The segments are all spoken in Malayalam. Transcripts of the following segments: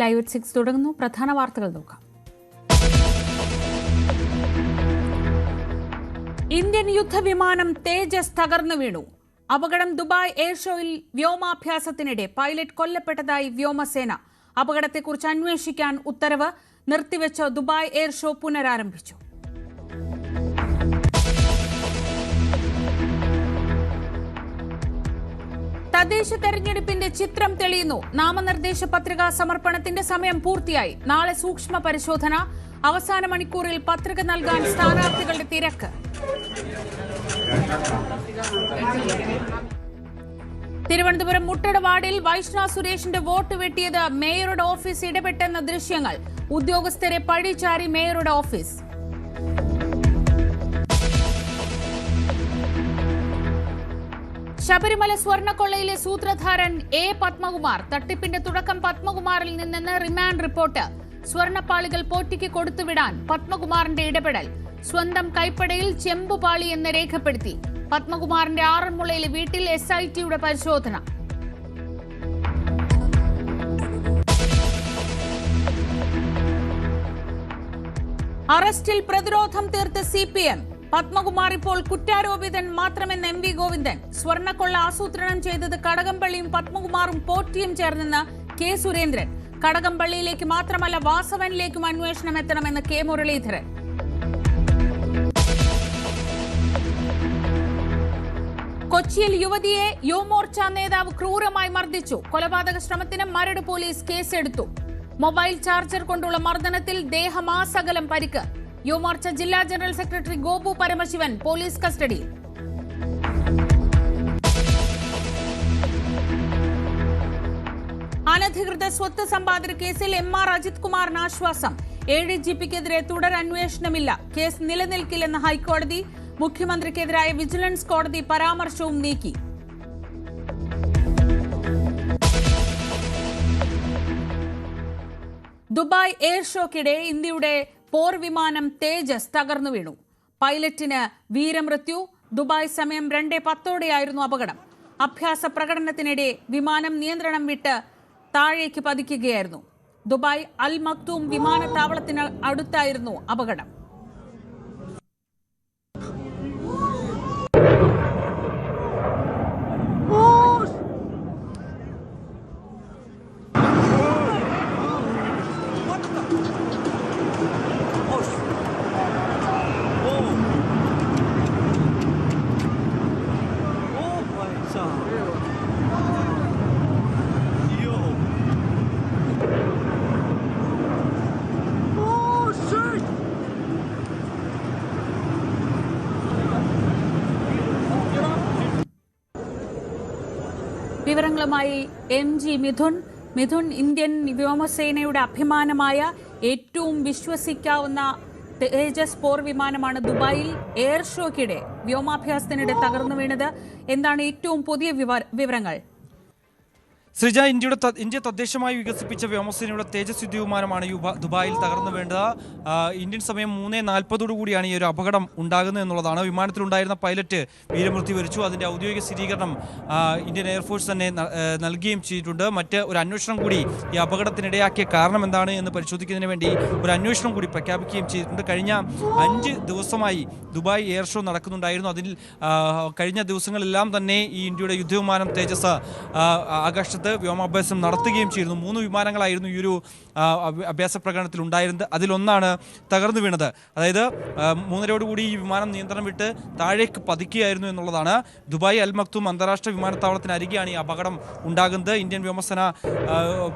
ലൈവ് at 6 തുടങ്ങുന്നു. പ്രധാന വാർത്തകൾ നോക്കാം. ഇന്ത്യൻ യുദ്ധവിമാനം തേജസ് തകർന്നു വീണു. അപകടം ദുബായ് എയർ ഷോയിൽ വ്യോമാഭ്യാസത്തിനിടെ പൈലറ്റ് കൊല്ലപ്പെട്ടതായി വ്യോമസേന. അപകടത്തെക്കുറിച്ച് അന്വേഷിക്കാൻ ഉത്തരവ്. നിർത്തിവെച്ച ദുബായ് എയർ ഷോ പുനരാരംഭിച്ചു. തദ്ദേശ തെരഞ്ഞെടുപ്പിന്റെ ചിത്രം തെളിയുന്നു. നാമനിർദ്ദേശ പത്രികാ സമർപ്പണത്തിന്റെ സമയം പൂർത്തിയായി. നാളെ സൂക്ഷ്മ പരിശോധന. അവസാന മണിക്കൂറിൽ പത്രിക നൽകാൻ സ്ഥാനാർത്ഥികളുടെ തിരക്ക്. തിരുവനന്തപുരം മുട്ടട വാർഡിൽ വൈഷ്ണവ് സുരേഷിന്റെ വോട്ട് വെട്ടിയത് മേയറുടെ ഓഫീസ് ഇടപെട്ടെന്ന ദൃശ്യങ്ങൾ. ഉദ്യോഗസ്ഥരെ പഴിചാരി മേയറുടെ ഓഫീസ്. ശബരിമല സ്വർണ്ണക്കൊള്ളയിലെ സൂത്രധാരൻ എ പത്മകുമാർ. തട്ടിപ്പിന്റെ തുടക്കം പത്മകുമാറിൽ നിന്നെന്ന് റിമാൻഡ് റിപ്പോർട്ട്. സ്വർണ്ണപ്പാളികൾ പോറ്റിക്ക് കൊടുത്തുവിടാൻ പത്മകുമാറിന്റെ ഇടപെടൽ. സ്വന്തം കൈപ്പടയിൽ ചെമ്പുപാളി എന്ന് രേഖപ്പെടുത്തി. പത്മകുമാറിന്റെ ആറന്മുളയിലെ വീട്ടിൽ SITയുടെ പരിശോധന. അറസ്റ്റിൽ പ്രതിരോധം തീർത്ത് CPM. പത്മകുമാർ ഇപ്പോൾ കുറ്റാരോപിതൻ മാത്രമെന്ന് MV ഗോവിന്ദൻ. സ്വർണ്ണക്കൊള്ള ആസൂത്രണം ചെയ്തത് കടകംപള്ളിയും പത്മകുമാറും പോറ്റിയും ചേർന്നെന്ന് K സുരേന്ദ്രൻ. കടകംപള്ളിയിലേക്ക് മാത്രമല്ല വാസവനിലേക്കും അന്വേഷണം എത്തണമെന്ന് K മുരളീധരൻ. കൊച്ചിയിൽ യുവതിയെ യുവമോർച്ച നേതാവ് ക്രൂരമായി മർദ്ദിച്ചു. കൊലപാതക ശ്രമത്തിന് മരട് പോലീസ് കേസെടുത്തു. മൊബൈൽ ചാർജർ കൊണ്ടുള്ള മർദ്ദനത്തിൽ ദേഹമാസകലം പരിക്ക്. യുവമോർച്ച ജില്ലാ general secretary Gopu Paramasivan police കസ്റ്റഡിയിൽ. അനധികൃത സ്വത്ത് സമ്പാദന കേസിൽ MR അജിത് കുമാറിന് ആശ്വാസം. ADGPക്കെതിരെ തുടരന്വേഷണമില്ല. കേസ് നിലനിൽക്കില്ലെന്ന് ഹൈക്കോടതി. മുഖ്യമന്ത്രിക്കെതിരായ വിജിലൻസ് കോടതി പരാമർശവും നീക്കി. ദുബായ് എയർ ഷോക്കിടെ ഇന്ത്യയുടെ പോർ വിമാനം തേജസ് തകർന്നു വീണു. പൈലറ്റിന് വീരമൃത്യു. ദുബായ് സമയം 2:10 അപകടം. അഭ്യാസ പ്രകടനത്തിനിടെ വിമാനം നിയന്ത്രണം വിട്ട് താഴേക്ക് പതിക്കുകയായിരുന്നു. ദുബായ് അൽ മക്തൂം വിമാനത്താവളത്തിന് അടുത്തായിരുന്നു അപകടം. വിവരങ്ങളുമായി MG മിഥുൻ. ഇന്ത്യൻ വ്യോമസേനയുടെ അഭിമാനമായ ഏറ്റവും വിശ്വസിക്കാവുന്ന തേജസ് പോർ വിമാനമാണ് ദുബായിൽ എയർ ഷോക്കിടെ വ്യോമാഭ്യാസത്തിനിടെ തകർന്നു വീണത്. എന്താണ് ഏറ്റവും പുതിയ വിവരങ്ങൾ? ശ്രീജ, ഇന്ത്യ തദ്ദേശമായി വികസിപ്പിച്ച വ്യോമസേനയുടെ തേജസ് യുദ്ധവിമാനമാണ് ദുബായിൽ തകർന്നു വീണ്ടത്. ഇന്ത്യൻ സമയം 3:40 കൂടിയാണ് ഈ ഒരു അപകടം ഉണ്ടാകുന്നത് എന്നുള്ളതാണ്. വിമാനത്തിലുണ്ടായിരുന്ന പൈലറ്റ് വീരമൃത്യു വരിച്ചു. അതിന്റെ ഔദ്യോഗിക സ്ഥിരീകരണം ഇന്ത്യൻ എയർഫോഴ്സ് തന്നെ നൽകുകയും ചെയ്തിട്ടുണ്ട്. മറ്റ് ഒരു അന്വേഷണം കൂടി ഈ അപകടത്തിനിടയാക്കിയ കാരണം എന്താണ് എന്ന് പരിശോധിക്കുന്നതിന് വേണ്ടി ഒരു അന്വേഷണം കൂടി പ്രഖ്യാപിക്കുകയും ചെയ്തിട്ടുണ്ട്. കഴിഞ്ഞ 5 ദിവസമായി ദുബായ് എയർ ഷോ നടക്കുന്നുണ്ടായിരുന്നു. അതിൽ കഴിഞ്ഞ ദിവസങ്ങളെല്ലാം തന്നെ ഈ ഇന്ത്യയുടെ യുദ്ധവിമാനം തേജസ് ആകാശത്ത് വ്യോമാഭ്യാസം നടത്തുകയും ചെയ്തിരുന്നു. 3 വിമാനങ്ങളായിരുന്നു ഈ ഒരു അഭ്യാസ പ്രകടനത്തിൽ ഉണ്ടായിരുന്നത്. അതിലൊന്നാണ് തകർന്നു വീണത്. അതായത് 3:30 ഈ വിമാനം നിയന്ത്രണം വിട്ട് താഴേക്ക് പതിക്കുകയായിരുന്നു എന്നുള്ളതാണ്. ദുബായ് അൽ മക്തൂം അന്താരാഷ്ട്ര വിമാനത്താവളത്തിന് അരികെയാണ് ഈ അപകടം ഉണ്ടാകുന്നത്. ഇന്ത്യൻ വ്യോമസേന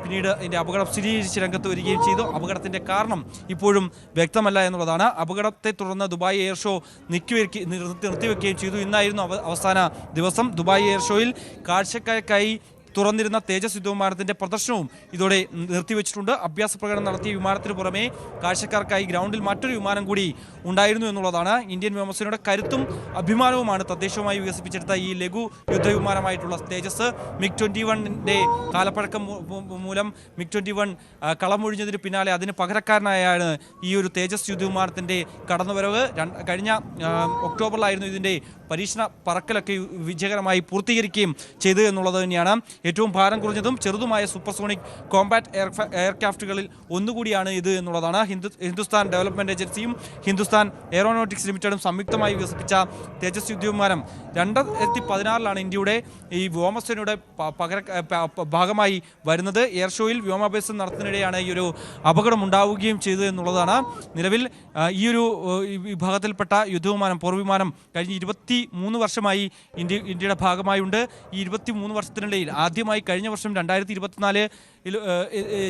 പിന്നീട് ഇതിന്റെ അപകടം സ്ഥിരീകരിച്ച് രംഗത്ത് വരികയും ചെയ്തു. അപകടത്തിന്റെ കാരണം ഇപ്പോഴും വ്യക്തമല്ല എന്നുള്ളതാണ്. അപകടത്തെ തുടർന്ന് ദുബായ് എയർ ഷോ നിർത്തിവെക്കുകയും ചെയ്തു. ഇന്നായിരുന്നു അവസാന ദിവസം. ദുബായ് എയർ ഷോയിൽ കാഴ്ചക്കാർക്കായി തുറന്നിരുന്ന തേജസ് യുദ്ധവിമാനത്തിന്റെ പ്രദർശനവും ഇതോടെ നിർത്തിവെച്ചിട്ടുണ്ട്. അഭ്യാസ പ്രകടനം നടത്തിയ വിമാനത്തിന് പുറമെ കാഴ്ചക്കാർക്കായി ഗ്രൗണ്ടിൽ മറ്റൊരു വിമാനം കൂടി ഉണ്ടായിരുന്നു എന്നുള്ളതാണ്. ഇന്ത്യൻ വ്യോമസേനയുടെ കരുത്തും അഭിമാനവുമാണ് തദ്ദേശവുമായി വികസിപ്പിച്ചെടുത്ത ഈ ലഘു യുദ്ധവിമാനമായിട്ടുള്ള തേജസ്. MiG-21 കാലപ്പഴക്കം മൂലം MiG-21 കളമൊഴിഞ്ഞതിന് പിന്നാലെ അതിന് പകരക്കാരനായാണ് ഈ ഒരു തേജസ് യുദ്ധവിമാനത്തിന്റെ കടന്നുവരവ്. കഴിഞ്ഞ ഒക്ടോബറിലായിരുന്നു ഇതിന്റെ പരീക്ഷണ പറക്കലൊക്കെ വിജയകരമായി പൂർത്തീകരിക്കുകയും ചെയ്തു എന്നുള്ളത് തന്നെയാണ്. ഏറ്റവും ഭാരം കുറഞ്ഞതും ചെറുതുമായ സൂപ്പർസോണിക് കോമ്പാറ്റ് എയർക്രാഫ്റ്റുകളിൽ ഒന്നുകൂടിയാണ് ഇത് എന്നുള്ളതാണ്. ഹിന്ദുസ്ഥാൻ ഡെവലപ്മെന്റ് ഏജൻസിയും ഹിന്ദുസ്ഥാൻ എയറോനോട്ടിക്സ് ലിമിറ്റഡും സംയുക്തമായി വികസിപ്പിച്ച തേജസ് യുദ്ധവിമാനം 2016 ഇന്ത്യയുടെ ഈ വ്യോമസേനയുടെ ഭാഗമായി വരുന്നത്. എയർ ഷോയിൽ വ്യോമാഭ്യാസം നടത്തുന്നതിനിടെയാണ് ഈ ഒരു അപകടം ഉണ്ടാവുകയും ചെയ്തത് എന്നുള്ളതാണ്. നിലവിൽ ഈ ഒരു വിഭാഗത്തിൽപ്പെട്ട യുദ്ധവിമാനം പോർവിമാനം കഴിഞ്ഞ 23 വർഷമായി ഇന്ത്യയുടെ ഭാഗമായുണ്ട്. ഈ 23 വർഷത്തിനിടയിൽ ആദ്യമായി കഴിഞ്ഞ വർഷം 2024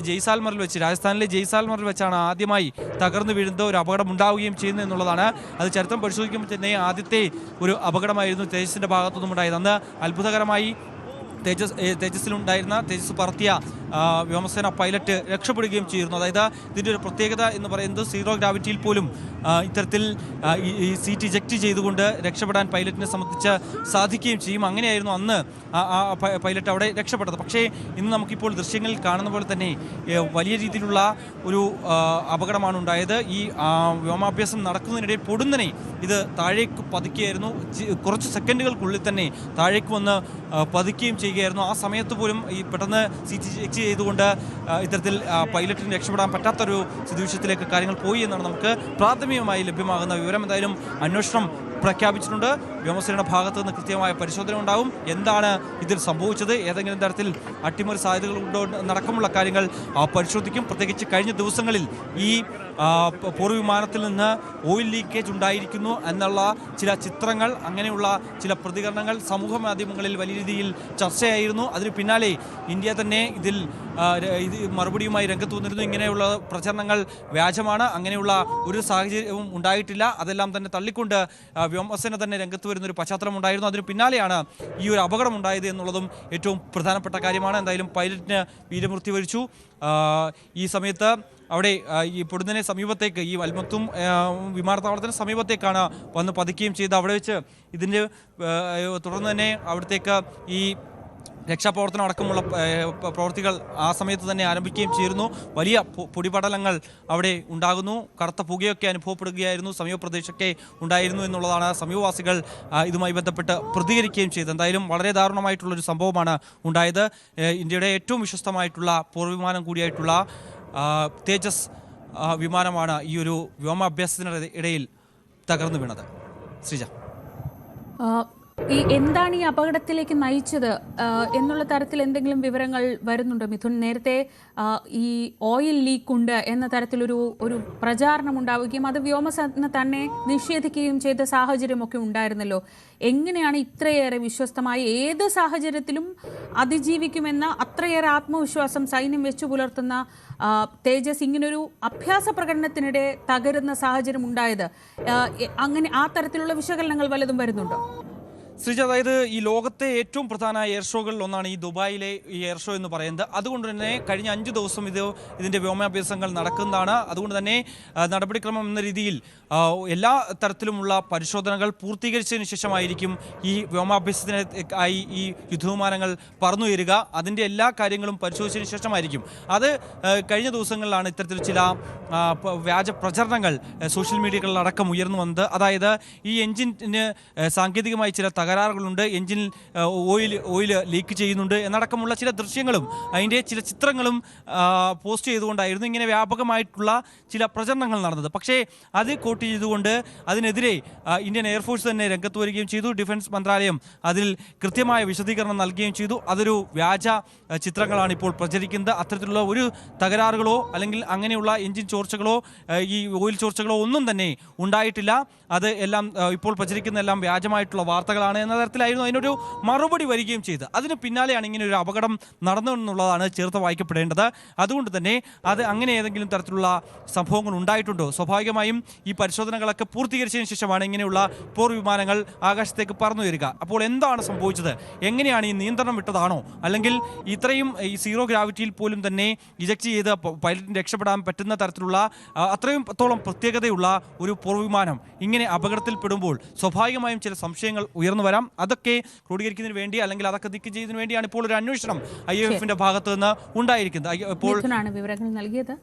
ജയ്സാൽമറിൽ വെച്ച് രാജസ്ഥാനിലെ ജയ്സാൽമറിൽ വെച്ചാണ് ആദ്യമായി തകർന്നു വീഴുന്നത് ഒരു അപകടം ഉണ്ടാവുകയും ചെയ്യുന്നത് എന്നുള്ളതാണ്. അത് ചരിത്രം പരിശോധിക്കുമ്പോൾ തന്നെ ആദ്യത്തെ ഒരു അപകടമായിരുന്നു തേജസിന്റെ ഭാഗത്തുനിന്നും ഉണ്ടായത്. അന്ന് അത്ഭുതകരമായി തേജസ് പറത്തിയ വ്യോമസേന പൈലറ്റ് രക്ഷപ്പെടുകയും ചെയ്യുന്നു. അതായത് ഇതിൻ്റെ ഒരു പ്രത്യേകത എന്ന് പറയുന്നത് സീറോ ഗ്രാവിറ്റിയിൽ പോലും ഇത്തരത്തിൽ ഈ സീറ്റ് ഇജക്റ്റ് ചെയ്തുകൊണ്ട് രക്ഷപ്പെടാൻ പൈലറ്റിനെ സംബന്ധിച്ച് സാധിക്കുകയും ചെയ്യും. അങ്ങനെയായിരുന്നു അന്ന് പൈലറ്റ് അവിടെ രക്ഷപ്പെട്ടത്. പക്ഷേ ഇന്ന് നമുക്കിപ്പോൾ ദൃശ്യങ്ങളിൽ കാണുന്ന പോലെ തന്നെ വലിയ രീതിയിലുള്ള ഒരു അപകടമാണ് ഉണ്ടായത്. ഈ വ്യോമാഭ്യാസം നടക്കുന്നതിനിടയിൽ പൊടുന്നനെ ഇത് താഴേക്ക് പതിക്കുകയായിരുന്നു. കുറച്ച് സെക്കൻഡുകൾക്കുള്ളിൽ തന്നെ താഴേക്ക് വന്ന് പതിക്കുകയും ചെയ്യുകയായിരുന്നു. ആ സമയത്ത് പോലും ഈ പെട്ടെന്ന് സീറ്റ് എക്സ് ചെയ്തുകൊണ്ട് ഇത്തരത്തിൽ പൈലറ്റിന് രക്ഷപ്പെടാൻ പറ്റാത്തൊരു സ്ഥിതിവിശേഷത്തിലേക്ക് കാര്യങ്ങൾ പോയി എന്നാണ് നമുക്ക് പ്രാഥമികമായി ലഭ്യമാകുന്ന വിവരം. എന്തായാലും അന്വേഷണം പ്രഖ്യാപിച്ചിട്ടുണ്ട്. വ്യോമസേനയുടെ ഭാഗത്ത് നിന്ന് കൃത്യമായ പരിശോധന ഉണ്ടാവും. എന്താണ് ഇതിൽ സംഭവിച്ചത്, ഏതെങ്കിലും തരത്തിൽ അട്ടിമറി സാധ്യതകളുണ്ടോ നടക്കമുള്ള കാര്യങ്ങൾ പരിശോധിക്കും. പ്രത്യേകിച്ച് കഴിഞ്ഞ ദിവസങ്ങളിൽ ഈ പോർവിമാനത്തിൽ നിന്ന് ഓയിൽ ലീക്കേജ് ഉണ്ടായിരിക്കുന്നു എന്നുള്ള ചില ചിത്രങ്ങൾ, അങ്ങനെയുള്ള ചില പ്രതികരണങ്ങൾ സമൂഹ മാധ്യമങ്ങളിൽ വലിയ രീതിയിൽ ചർച്ചയായിരുന്നു. അതിന് പിന്നാലെ ഇന്ത്യ തന്നെ ഇതിൽ മറുപടിയുമായി രംഗത്ത് വന്നിരുന്നു. ഇങ്ങനെയുള്ള പ്രചരണങ്ങൾ വ്യാജമാണ്, അങ്ങനെയുള്ള ഒരു സാഹചര്യവും ഉണ്ടായിട്ടില്ല, അതെല്ലാം തന്നെ തള്ളിക്കൊണ്ട് വ്യോമസേന തന്നെ രംഗത്ത് വരുന്നൊരു പശ്ചാത്തലം ഉണ്ടായിരുന്നു. അതിന് പിന്നാലെയാണ് ഈ ഒരു അപകടം ഉണ്ടായത് എന്നുള്ളതും ഏറ്റവും പ്രധാനപ്പെട്ട കാര്യമാണ്. എന്തായാലും പൈലറ്റിന് വീരമൃത്യു വരിച്ചു. ഈ സമയത്ത് അവിടെ ഈ പൊടുന്നനെ സമീപത്തേക്ക് ഈ അൽമക്തും വിമാനത്താവളത്തിന് സമീപത്തേക്കാണ് വന്ന് പതിക്കുകയും ചെയ്ത് അവിടെ വെച്ച് ഇതിൻ്റെ തുടർന്ന് തന്നെ അവിടത്തേക്ക് ഈ രക്ഷാപ്രവർത്തനം അടക്കമുള്ള പ്രവർത്തികൾ ആ സമയത്ത് തന്നെ ആരംഭിക്കുകയും ചെയ്തിരുന്നു. വലിയ പൊടിപടലങ്ങൾ അവിടെ ഉണ്ടാകുന്നു, കറുത്ത പുകയൊക്കെ അനുഭവപ്പെടുകയായിരുന്നു, സമീപപ്രദേശമൊക്കെ ഉണ്ടായിരുന്നു എന്നുള്ളതാണ് സമീപവാസികൾ ഇതുമായി ബന്ധപ്പെട്ട് പ്രതികരിക്കുകയും ചെയ്തത്. എന്തായാലും വളരെ ദാരുണമായിട്ടുള്ളൊരു സംഭവമാണ് ഉണ്ടായത്. ഇന്ത്യയുടെ ഏറ്റവും വിശ്വസ്തമായിട്ടുള്ള പോർവിമാനം കൂടിയായിട്ടുള്ള തേജസ് വിമാനമാണ് ഈ ഒരു വ്യോമാഭ്യാസത്തിനിടയിൽ തകർന്നു വീണത്. ശ്രീജ, എന്താണ് ഈ അപകടത്തിലേക്ക് നയിച്ചത് എന്നുള്ള തരത്തിൽ എന്തെങ്കിലും വിവരങ്ങൾ വരുന്നുണ്ടോ മിഥുൻ? നേരത്തെ ഈ ഓയിൽ ലീക്ക് ഉണ്ട് എന്ന തരത്തിലൊരു പ്രചാരണം ഉണ്ടാവുകയും അത് വ്യോമസേന തന്നെ നിഷേധിക്കുകയും ചെയ്ത സാഹചര്യമൊക്കെ ഉണ്ടായിരുന്നല്ലോ. എങ്ങനെയാണ് ഇത്രയേറെ വിശ്വസ്തമായി ഏത് സാഹചര്യത്തിലും അതിജീവിക്കുമെന്ന അത്രയേറെ ആത്മവിശ്വാസം സൈന്യം വെച്ചു പുലർത്തുന്ന തേജസ് ഇങ്ങനൊരു അഭ്യാസ പ്രകടനത്തിനിടെ തകരുന്ന സാഹചര്യം ഉണ്ടായത്? അങ്ങനെ ആ തരത്തിലുള്ള വിശകലനങ്ങൾ വല്ലതും വരുന്നുണ്ടോ? ശ്രീജ, അതായത് ഈ ലോകത്തെ ഏറ്റവും പ്രധാന എയർ ഷോകളിൽ ഒന്നാണ് ഈ ദുബായിലെ ഈ എയർ ഷോ എന്ന് പറയുന്നത്. അതുകൊണ്ട് തന്നെ കഴിഞ്ഞ 5 ദിവസം ഇതിൻ്റെ വ്യോമാഭ്യാസങ്ങൾ നടക്കുന്നതാണ്. അതുകൊണ്ട് തന്നെ നടപടിക്രമം എന്ന രീതിയിൽ എല്ലാ തരത്തിലുമുള്ള പരിശോധനകൾ പൂർത്തീകരിച്ചതിന് ശേഷമായിരിക്കും ഈ വ്യോമാഭ്യാസത്തിനായി ഈ യുദ്ധവിമാനങ്ങൾ പറന്നുയരുക. അതിൻ്റെ എല്ലാ കാര്യങ്ങളും പരിശോധിച്ചതിന് ശേഷമായിരിക്കും. അത് കഴിഞ്ഞ ദിവസങ്ങളിലാണ് ഇത്തരത്തിൽ ചില വ്യാജ പ്രചരണങ്ങൾ സോഷ്യൽ മീഡിയകളിലടക്കം ഉയർന്നു വന്നത്. അതായത് ഈ എഞ്ചിന് സാങ്കേതികമായി ചില തകരാറുകളുണ്ട്, എഞ്ചിനിൽ ഓയിൽ ലീക്ക് ചെയ്യുന്നുണ്ട് എന്നടക്കമുള്ള ചില ദൃശ്യങ്ങളും അതിൻ്റെ ചില ചിത്രങ്ങളും പോസ്റ്റ് ചെയ്തുകൊണ്ടായിരുന്നു ഇങ്ങനെ വ്യാപകമായിട്ടുള്ള ചില പ്രചരണങ്ങൾ നടന്നത്. പക്ഷേ അത് കോട്ട് ചെയ്തുകൊണ്ട് അതിനെതിരെ ഇന്ത്യൻ എയർഫോഴ്സ് തന്നെ രംഗത്ത് വരികയും ചെയ്തു. ഡിഫൻസ് മന്ത്രാലയം അതിൽ കൃത്യമായ വിശദീകരണം നൽകുകയും ചെയ്തു. അതൊരു വ്യാജ ചിത്രങ്ങളാണ് ഇപ്പോൾ പ്രചരിക്കുന്നത്. അത്തരത്തിലുള്ള ഒരു തകരാറുകളോ അല്ലെങ്കിൽ അങ്ങനെയുള്ള എഞ്ചിൻ ചോർച്ചകളോ ഈ ഓയിൽ ചോർച്ചകളോ ഒന്നും തന്നെ ഉണ്ടായിട്ടില്ല. അത് എല്ലാം ഇപ്പോൾ പ്രചരിക്കുന്ന എല്ലാം വ്യാജമായിട്ടുള്ള വാർത്തകളാണ് എന്ന തരത്തിലായിരുന്നു അതിനൊരു മറുപടി വരികയും ചെയ്ത്. അതിന് പിന്നാലെയാണ് ഇങ്ങനെ ഒരു അപകടം നടന്നു എന്നുള്ളതാണ് ചേർത്ത് വായിക്കപ്പെടേണ്ടത്. അതുകൊണ്ട് തന്നെ അത് അങ്ങനെ ഏതെങ്കിലും തരത്തിലുള്ള സംഭവങ്ങൾ ഉണ്ടായിട്ടുണ്ടോ? സ്വാഭാവികമായും ഈ പരിശോധനകളൊക്കെ പൂർത്തീകരിച്ചതിന് ശേഷമാണ് ഇങ്ങനെയുള്ള പോർ വിമാനങ്ങൾ ആകാശത്തേക്ക് പറന്നു വരിക. അപ്പോൾ എന്താണ് സംഭവിച്ചത്? എങ്ങനെയാണ് ഈ നിയന്ത്രണം വിട്ടതാണോ, അല്ലെങ്കിൽ ഇത്രയും ഈ സീറോ ഗ്രാവിറ്റിയിൽ പോലും തന്നെ ഇജക്റ്റ് ചെയ്ത് പൈലറ്റിന് രക്ഷപ്പെടാൻ പറ്റുന്ന തരത്തിലുള്ള അത്രയുംത്തോളം പ്രത്യേകതയുള്ള ഒരു പോർ വിമാനം ഇങ്ങനെ അപകടത്തിൽപ്പെടുമ്പോൾ സ്വാഭാവികമായും ചില സംശയങ്ങൾ ഉയർന്നു വരാം. അതൊക്കെ ക്രോഡീകരിക്കുന്നതിന് വേണ്ടി അല്ലെങ്കിൽ അതൊക്കെ നീക്കം ചെയ്യുന്നതിന് വേണ്ടിയാണ് ഇപ്പോൾ ഒരു അന്വേഷണം IAF ഭാഗത്ത് നിന്ന് ഉണ്ടായിരിക്കുന്നത്. ഇപ്പോൾ വിവരങ്ങൾ നൽകിയത്.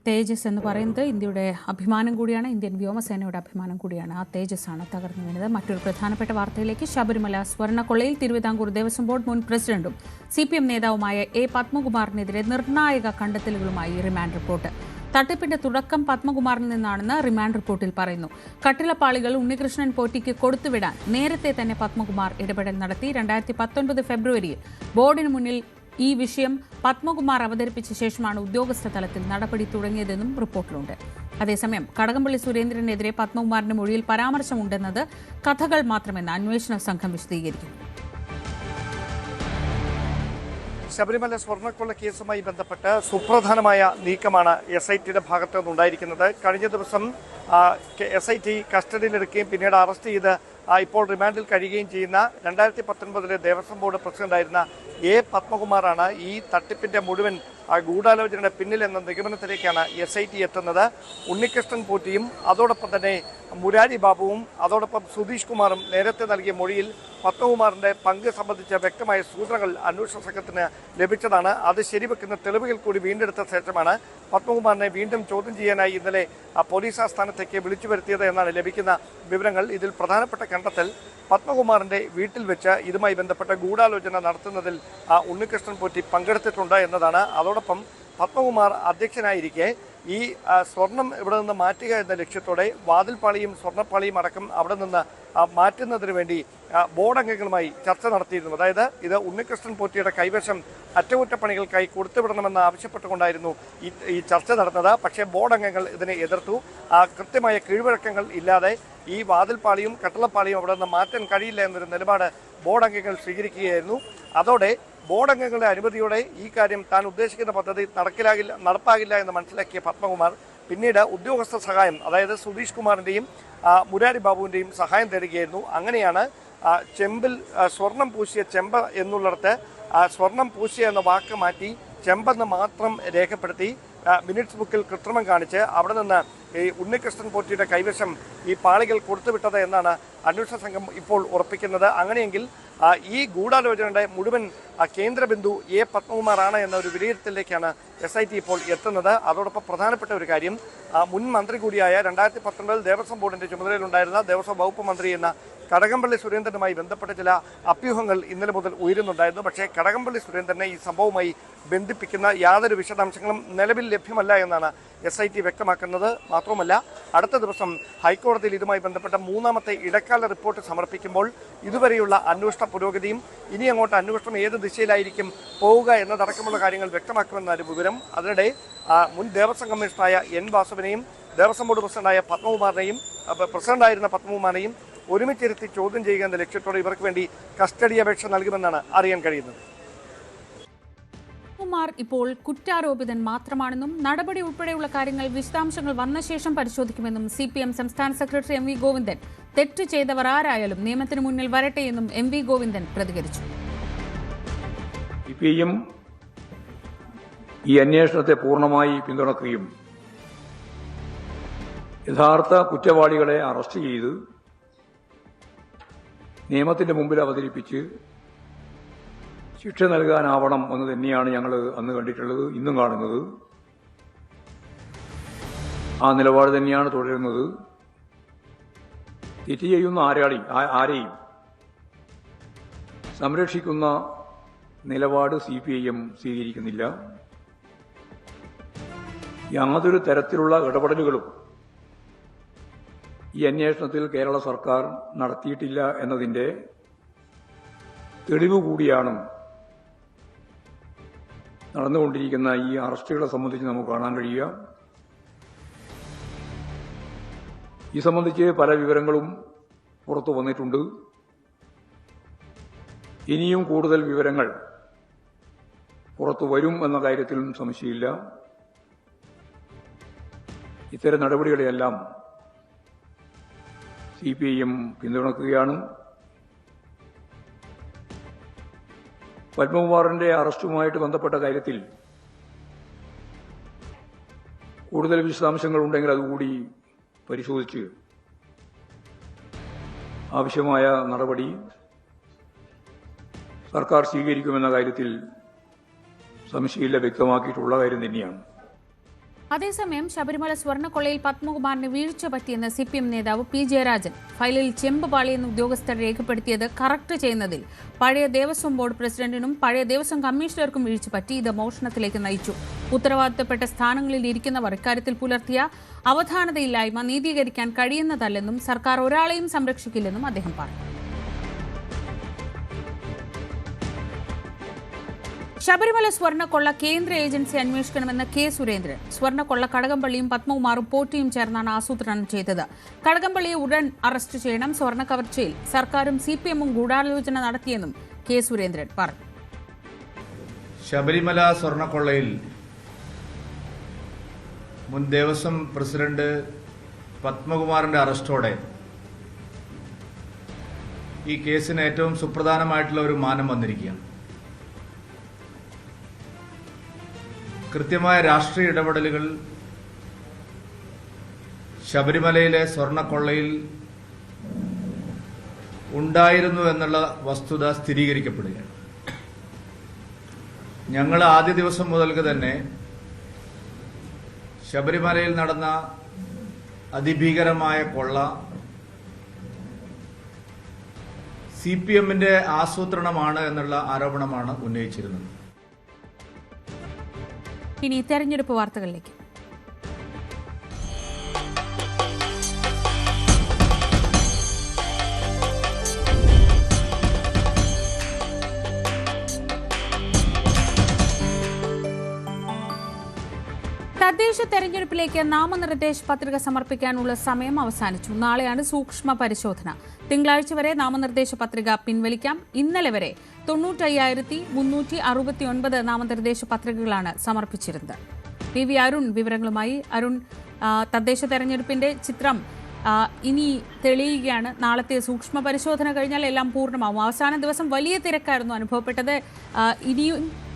തേജസ് എന്ന് പറയുന്നത് ഇന്ത്യയുടെ അഭിമാനം കൂടിയാണ്, ഇന്ത്യൻ വ്യോമസേനയുടെ അഭിമാനം കൂടിയാണ്. ആ തേജസ്സാണ് തകർന്നു വീണത്. മറ്റൊരു പ്രധാനപ്പെട്ട വാർത്തയിലേക്ക്. ശബരിമല സ്വർണ്ണക്കൊള്ളയിൽ തിരുവിതാംകൂർ ദേവസ്വം ബോർഡ് മുൻ പ്രസിഡന്റും CPM നേതാവുമായ A. പത്മകുമാറിനെതിരെ നിർണായക കണ്ടെത്തലുകളുമായി റിമാൻഡ് റിപ്പോർട്ട്. തട്ടിപ്പിന്റെ തുടക്കം പത്മകുമാറിൽ നിന്നാണെന്ന് റിമാൻഡ് റിപ്പോർട്ടിൽ പറയുന്നു. കട്ടിളപ്പാളികൾ ഉണ്ണികൃഷ്ണൻ പോറ്റിക്ക് കൊടുത്തുവിടാൻ നേരത്തെ തന്നെ പത്മകുമാർ ഇടപെടൽ നടത്തി. 2019 ഫെബ്രുവരിയിൽ ബോർഡിന് മുന്നിൽ ഈ വിഷയം പത്മകുമാർ അവതരിപ്പിച്ച ശേഷമാണ് ഉദ്യോഗസ്ഥ തലത്തിൽ നടപടി തുടങ്ങിയതെന്നും റിപ്പോർട്ടിലുണ്ട്. അതേസമയം കടകംപള്ളി സുരേന്ദ്രനെതിരെ പത്മകുമാറിന്റെ മൊഴിയിൽ പരാമർശമുണ്ടെന്നത് കഥകൾ മാത്രമെന്ന് അന്വേഷണ സംഘം വിശദീകരിക്കുന്നു. ശബരിമല സ്വർണ്ണക്കൊള്ള കേസുമായി ബന്ധപ്പെട്ട് സുപ്രധാനമായ നീക്കമാണ് SITയുടെ ഭാഗത്തു നിന്നുണ്ടായിരിക്കുന്നത്. കഴിഞ്ഞ ദിവസം SIT കസ്റ്റഡിയിലെടുക്കുകയും പിന്നീട് അറസ്റ്റ് ചെയ്ത് ഇപ്പോൾ റിമാൻഡിൽ കഴിയുകയും ചെയ്യുന്ന 2019 ദേവസ്വം ബോർഡ് പ്രസിഡന്റായിരുന്ന A. പത്മകുമാറാണ് ഈ തട്ടിപ്പിന്റെ മുഴുവൻ ഗൂഢാലോചനയുടെ പിന്നിൽ എന്ന നിഗമനത്തിലേക്കാണ് SIT എത്തുന്നത്. ഉണ്ണികൃഷ്ണൻ പോറ്റിയും അതോടൊപ്പം തന്നെ മുരാരി ബാബുവും അതോടൊപ്പം സുധീഷ് കുമാറും നേരത്തെ നൽകിയ മൊഴിയിൽ പത്മകുമാറിന്റെ പങ്ക് സംബന്ധിച്ച വ്യക്തമായ സൂചനകൾ അന്വേഷണ സംഘത്തിന് ലഭിച്ചതാണ്. അത് ശരിവെക്കുന്ന തെളിവുകൾ കൂടി വീണ്ടെടുത്ത ശേഷമാണ് പത്മകുമാറിനെ വീണ്ടും ചോദ്യം ചെയ്യാനായി ഇന്നലെ പോലീസ് ആസ്ഥാനത്തേക്ക് വിളിച്ചു വരുത്തിയത് എന്നാണ് ലഭിക്കുന്ന വിവരങ്ങൾ. ഇതിൽ പ്രധാനപ്പെട്ട കണ്ടെത്തൽ പത്മകുമാറിന്റെ വീട്ടിൽ വെച്ച് ഇതുമായി ബന്ധപ്പെട്ട ഗൂഢാലോചന നടത്തുന്നതിൽ ഉണ്ണികൃഷ്ണൻ പോറ്റി പങ്കെടുത്തിട്ടുണ്ട് എന്നതാണ്. അതോടൊപ്പം പത്മകുമാർ അധ്യക്ഷനായിരിക്കെ ഈ സ്വർണം ഇവിടെ നിന്ന് മാറ്റുക എന്ന ലക്ഷ്യത്തോടെ വാതിൽപ്പാളിയും സ്വർണ്ണപ്പാളിയും അടക്കം അവിടെ നിന്ന് മാറ്റുന്നതിന് വേണ്ടി ബോർഡ് അംഗങ്ങളുമായി ചർച്ച നടത്തിയിരുന്നു. അതായത് ഇത് ഉണ്ണികൃഷ്ണൻ പോറ്റിയുടെ കൈവശം അറ്റകുറ്റപ്പണികൾക്കായി കൊടുത്തുവിടണമെന്ന് ആവശ്യപ്പെട്ടുകൊണ്ടായിരുന്നു ഈ ചർച്ച നടന്നത്. പക്ഷേ ബോർഡ് അംഗങ്ങൾ ഇതിനെ എതിർത്തു. കൃത്യമായ കീഴ്വഴക്കങ്ങൾ ഇല്ലാതെ ഈ വാതിൽപ്പാളിയും കട്ടളപ്പാളിയും അവിടെ നിന്ന് മാറ്റാൻ കഴിയില്ല എന്നൊരു നിലപാട് ബോർഡ് അംഗങ്ങൾ സ്വീകരിക്കുകയായിരുന്നു. അതോടെ ബോർഡ് അംഗങ്ങളുടെ അനുമതിയോടെ ഈ കാര്യം താൻ ഉദ്ദേശിക്കുന്ന പദ്ധതി നടപ്പാകില്ല എന്ന് മനസ്സിലാക്കിയ പത്മകുമാർ പിന്നീട് ഉദ്യോഗസ്ഥ സഹായം, അതായത് സുധീഷ് കുമാറിൻ്റെയും മുരാരി ബാബുവിൻ്റെയും സഹായം തേടുകയായിരുന്നു. അങ്ങനെയാണ് ചെമ്പിൽ സ്വർണം പൂശിയ ചെമ്പ് എന്നുള്ളിടത്ത് സ്വർണം പൂശിയ എന്ന വാക്ക് മാറ്റി ചെമ്പെന്ന് മാത്രം രേഖപ്പെടുത്തി മിനിറ്റ്സ് ബുക്കിൽ കൃത്രിമം കാണിച്ച് അവിടെ നിന്ന് ഈ ഉണ്ണികൃഷ്ണൻ പോറ്റിയുടെ കൈവശം ഈ പാളികൾ കൊടുത്തുവിട്ടത് എന്നാണ് അന്വേഷണ സംഘം ഇപ്പോൾ ഉറപ്പിക്കുന്നത്. അങ്ങനെയെങ്കിൽ ഈ ഗൂഢാലോചനയുടെ മുഴുവൻ കേന്ദ്രബിന്ദു A. പത്മകുമാറാണ് എന്ന ഒരു വിലയിരുത്തലിലേക്കാണ് SIT ഇപ്പോൾ എത്തുന്നത്. അതോടൊപ്പം പ്രധാനപ്പെട്ട ഒരു കാര്യം, മുൻ മന്ത്രി കൂടിയായ 2019 ദേവസ്വം ബോർഡിന്റെ ചുമതലയിലുണ്ടായിരുന്ന ദേവസ്വം വകുപ്പ് മന്ത്രി എന്ന കടകംപള്ളി സുരേന്ദ്രനുമായി ബന്ധപ്പെട്ട ചില അഭ്യൂഹങ്ങൾ ഇന്നലെ മുതൽ ഉയരുന്നുണ്ടായിരുന്നു. പക്ഷേ കടകംപള്ളി സുരേന്ദ്രനെ ഈ സംഭവവുമായി ബന്ധിപ്പിക്കുന്ന യാതൊരു വിശദാംശങ്ങളും നിലവിൽ ലഭ്യമല്ല എന്നാണ് SIT വ്യക്തമാക്കുന്നത്. മാത്രവുമല്ല, അടുത്ത ദിവസം ഹൈക്കോടതിയിൽ ഇതുമായി ബന്ധപ്പെട്ട മൂന്നാമത്തെ ഇടക്കാല റിപ്പോർട്ട് സമർപ്പിക്കുമ്പോൾ ഇതുവരെയുള്ള അന്വേഷണ പുരോഗതിയും ഇനി അങ്ങോട്ട് അന്വേഷണം ഏത് ദിശയിലായിരിക്കും പോവുക എന്നതടക്കമുള്ള കാര്യങ്ങൾ വ്യക്തമാക്കുമെന്നൊരു വിവരം. അതിനിടെ മുൻ ദേവസ്വം കമ്മീഷണറായ N. വാസുവിനെയും ദേവസ്വം ബോർഡ് പ്രസിഡന്റായിരുന്ന പത്മകുമാറിനെയും ഒരുമിച്ചിരുത്തി ചോദ്യം ചെയ്യുക എന്ന ലക്ഷ്യത്തോടെ ഇവർക്ക് വേണ്ടി കസ്റ്റഡി അപേക്ഷ നൽകുമെന്നാണ് അറിയാൻ കഴിയുന്നത്. കുമാർ ഇപ്പോൾ കുറ്റാരോപിതൻ മാത്രമാണെന്നും നടപടി ഉൾപ്പെടെയുള്ള കാര്യങ്ങൾ വിശദാംശങ്ങൾ വന്ന ശേഷം പരിശോധിക്കുമെന്നും CPM സംസ്ഥാന സെക്രട്ടറി MV ഗോവിന്ദൻ. തെറ്റ് ചെയ്തവർ ആരായാലും നിയമത്തിന് മുന്നിൽ വരട്ടെ എന്നും MV ഗോവിന്ദൻ പ്രതികരിച്ചു. CPM ഈ അന്വേഷണത്തെ പൂർണ്ണമായി പിന്തുണക്കുകയും യഥാർത്ഥ കുറ്റവാളികളെ അറസ്റ്റ് ചെയ്ത് നിയമത്തിന്റെ മുമ്പിൽ അവതരിപ്പിച്ച് ശിക്ഷ നൽകാനാവണം എന്ന് തന്നെയാണ് ഞങ്ങൾ അന്ന് കണ്ടിട്ടുള്ളത്, ഇന്നും കാണുന്നത്. ആ നിലപാട് തന്നെയാണ് തുടരുന്നത്. തെറ്റ് ചെയ്യുന്ന ആരെയും സംരക്ഷിക്കുന്ന നിലപാട് CPIM സ്വീകരിക്കുന്നില്ല. യാതൊരു തരത്തിലുള്ള ഇടപെടലുകളും ഈ അന്വേഷണത്തിൽ കേരള സർക്കാർ നടത്തിയിട്ടില്ല എന്നതിന്റെ തെളിവ് കൂടിയാണ് നടന്നുകൊണ്ടിരിക്കുന്ന ഈ അറസ്റ്റുകളെ സംബന്ധിച്ച് നമുക്ക് കാണാൻ കഴിയുക. ഈ സംബന്ധിച്ച് പല വിവരങ്ങളും പുറത്തു വന്നിട്ടുണ്ട്. ഇനിയും കൂടുതൽ വിവരങ്ങൾ പുറത്തു വരും എന്ന കാര്യത്തിലും സംശയമില്ല. ഇത്തരം നടപടികളെയെല്ലാം CPIM പിന്തുണക്കുകയാണ്. പത്മകുമാറിന്റെ അറസ്റ്റുമായിട്ട് ബന്ധപ്പെട്ട കാര്യത്തിൽ കൂടുതൽ വിശദാംശങ്ങൾ ഉണ്ടെങ്കിൽ അതുകൂടി പരിശോധിച്ച് ആവശ്യമായ നടപടി സർക്കാർ സ്വീകരിക്കുമെന്ന കാര്യത്തിൽ സംശയമില്ല, വ്യക്തമാക്കിയിട്ടുള്ള കാര്യം തന്നെയാണ്. അതേസമയം ശബരിമല സ്വർണ്ണക്കൊള്ളയിൽ പത്മകുമാറിന് വീഴ്ച പറ്റിയെന്ന് CPM നേതാവ് P. ജയരാജൻ. ഫയലിൽ ചെമ്പ് പാളിയെന്ന് ഉദ്യോഗസ്ഥർ രേഖപ്പെടുത്തിയത് കറക്റ്റ് ചെയ്യുന്നതിൽ പഴയ ദേവസ്വം ബോർഡ് പ്രസിഡന്റിനും പഴയ ദേവസ്വം കമ്മീഷണർക്കും വീഴ്ച പറ്റി. ഇത് മോഷണത്തിലേക്ക് നയിച്ചു. ഉത്തരവാദിത്തപ്പെട്ട സ്ഥാനങ്ങളിൽ ഇരിക്കുന്നവർ ഇക്കാര്യത്തിൽ പുലർത്തിയ അവധാനതയില്ലായ്മ നീതീകരിക്കാൻ കഴിയുന്നതല്ലെന്നും സർക്കാർ ഒരാളെയും സംരക്ഷിക്കില്ലെന്നും അദ്ദേഹം പറഞ്ഞു. ശബരിമല സ്വർണ്ണക്കൊള്ള കേന്ദ്ര ഏജൻസി അന്വേഷിക്കണമെന്ന് K. സുരേന്ദ്രൻ. സ്വർണ്ണക്കൊള്ള കടകംപള്ളിയും പത്മകുമാറും പോറ്റിയും ചേർന്നാണ് ആസൂത്രണം ചെയ്തത്. കടകംപള്ളിയെ ഉടൻ അറസ്റ്റ് ചെയ്യണം. സ്വർണ്ണ കവർച്ചയിൽ സർക്കാരും CPM-ഉം ഗൂഢാലോചന നടത്തിയെന്നും K. സുരേന്ദ്രൻ പറഞ്ഞു. ശബരിമല സ്വർണ്ണക്കൊള്ളയിൽ മുൻ ദേവസ്വം പ്രസിഡന്റ് പത്മകുമാറിന്റെ അറസ്റ്റോടെ ഈ കേസിന് ഏറ്റവും സുപ്രധാനമായിട്ടുള്ള ഒരു മാനം വന്നിരിക്കുകയാണ്. കൃത്യമായ രാഷ്ട്രീയ ഇടപെടലുകൾ ശബരിമലയിലെ സ്വർണ്ണക്കൊള്ളയിൽ ഉണ്ടായിരുന്നു എന്നുള്ള വസ്തുത സ്ഥിരീകരിക്കപ്പെടുകയാണ്. ഞങ്ങൾ ആദ്യ ദിവസം മുതൽക്ക് തന്നെ ശബരിമലയിൽ നടന്ന അതിഭീകരമായ കൊള്ള CPM-ന്റെ ആസൂത്രണമാണ് എന്നുള്ള ആരോപണമാണ് ഉന്നയിച്ചിരുന്നത്. ഇനി തെരഞ്ഞെടുപ്പ് വാർത്തകളിലേക്ക്. തദ്ദേശ തെരഞ്ഞെടുപ്പിലേക്ക് നാമനിർദ്ദേശ പത്രിക സമർപ്പിക്കാനുള്ള സമയം അവസാനിച്ചു. നാളെയാണ് സൂക്ഷ്മ പരിശോധന. തിങ്കളാഴ്ച വരെ നാമനിർദ്ദേശ പത്രിക പിൻവലിക്കാം. ഇന്നലെ വരെ 95,369 നാമനിർദ്ദേശ പത്രികകളാണ് സമർപ്പിച്ചിരുന്നത്. PV അരുൺ വിവരങ്ങളുമായി. അരുൺ, തദ്ദേശ തെരഞ്ഞെടുപ്പിന്റെ ചിത്രം ഇനി തെളിയുകയാണ്. നാളത്തെ സൂക്ഷ്മ പരിശോധന കഴിഞ്ഞാൽ എല്ലാം പൂർണ്ണമാവും. അവസാന ദിവസം വലിയ തിരക്കായിരുന്നു അനുഭവപ്പെട്ടത്.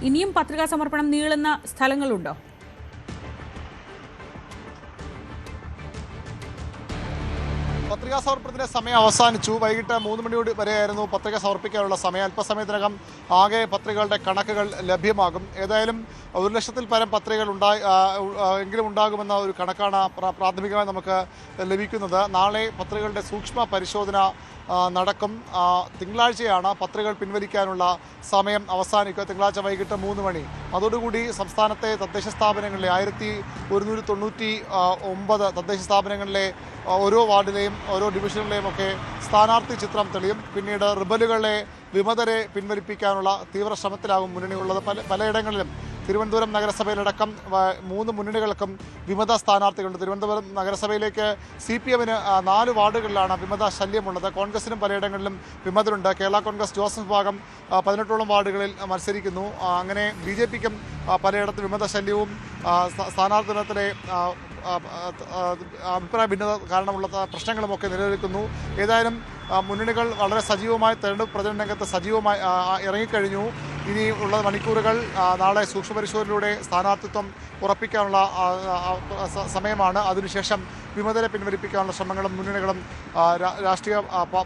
ഇനിയും പത്രികാ സമർപ്പണം നീളുന്ന സ്ഥലങ്ങളുണ്ടോ? പത്രികാ സമർപ്പണത്തിന്റെ സമയം അവസാനിച്ചു. വൈകിട്ട് 3 മണി വരെയായിരുന്നു പത്രിക സമർപ്പിക്കാനുള്ള സമയം. അല്പസമയത്തിനകം ആകെ പത്രികകളുടെ കണക്കുകൾ ലഭ്യമാകും. ഏതായാലും 1,00,000-ൽ പരം പത്രികകൾ എങ്കിലും ഉണ്ടാകുമെന്ന ഒരു കണക്കാണ് പ്രാഥമികമായി നമുക്ക് ലഭിക്കുന്നത്. നാളെ പത്രികകളുടെ സൂക്ഷ്മ പരിശോധന നടക്കും. തിങ്കളാഴ്ചയാണ് പത്രികകൾ പിൻവലിക്കാനുള്ള സമയം അവസാനിക്കുക. തിങ്കളാഴ്ച വൈകിട്ട് 3 മണി. അതോടുകൂടി സംസ്ഥാനത്തെ തദ്ദേശ സ്ഥാപനങ്ങളിലെ 1199 തദ്ദേശ സ്ഥാപനങ്ങളിലെ ഓരോ വാർഡിലെയും ഓരോ ഡിവിഷനിലെയും ഒക്കെ സ്ഥാനാർത്ഥി ചിത്രം തെളിയും. പിന്നീട് റിബലുകളെ വിമതരെ പിൻവലിപ്പിക്കാനുള്ള തീവ്ര ശ്രമത്തിലാകും മുന്നണിയുള്ളത്. പലയിടങ്ങളിലും തിരുവനന്തപുരം നഗരസഭയിലടക്കം 3 മുന്നണികൾക്കും വിമത സ്ഥാനാർത്ഥികളുണ്ട്. തിരുവനന്തപുരം നഗരസഭയിലേക്ക് CPM-ന് 4 വാർഡുകളിലാണ് വിമത ശല്യമുള്ളത്. കോൺഗ്രസിനും പലയിടങ്ങളിലും വിമതരുണ്ട്. കേരള കോൺഗ്രസ് ജോസഫ് വിഭാഗം 18ഓളം വാർഡുകളിൽ മത്സരിക്കുന്നു. അങ്ങനെ BJP-ക്കും പലയിടത്തും വിമത ശല്യവും സ്ഥാനാർത്ഥി തലത്തിലെ അഭിപ്രായ ഭിന്നത കാരണമുള്ള പ്രശ്നങ്ങളുമൊക്കെ നിലനിൽക്കുന്നു. ഏതായാലും മുന്നണികൾ വളരെ സജീവമായി തെരഞ്ഞെടുപ്പ് പ്രചരണ രംഗത്ത് സജീവമായി ഇറങ്ങിക്കഴിഞ്ഞു. ഇനി ഉള്ള മണിക്കൂറുകൾ നാളെ സൂക്ഷ്മപരിശോധനയിലൂടെ സ്ഥാനാർത്ഥിത്വം ഉറപ്പിക്കാനുള്ള സമയമാണ്. അതിനുശേഷം വിമതരെ പിൻവലിപ്പിക്കാനുള്ള ശ്രമങ്ങളും മുന്നണികളും രാഷ്ട്രീയ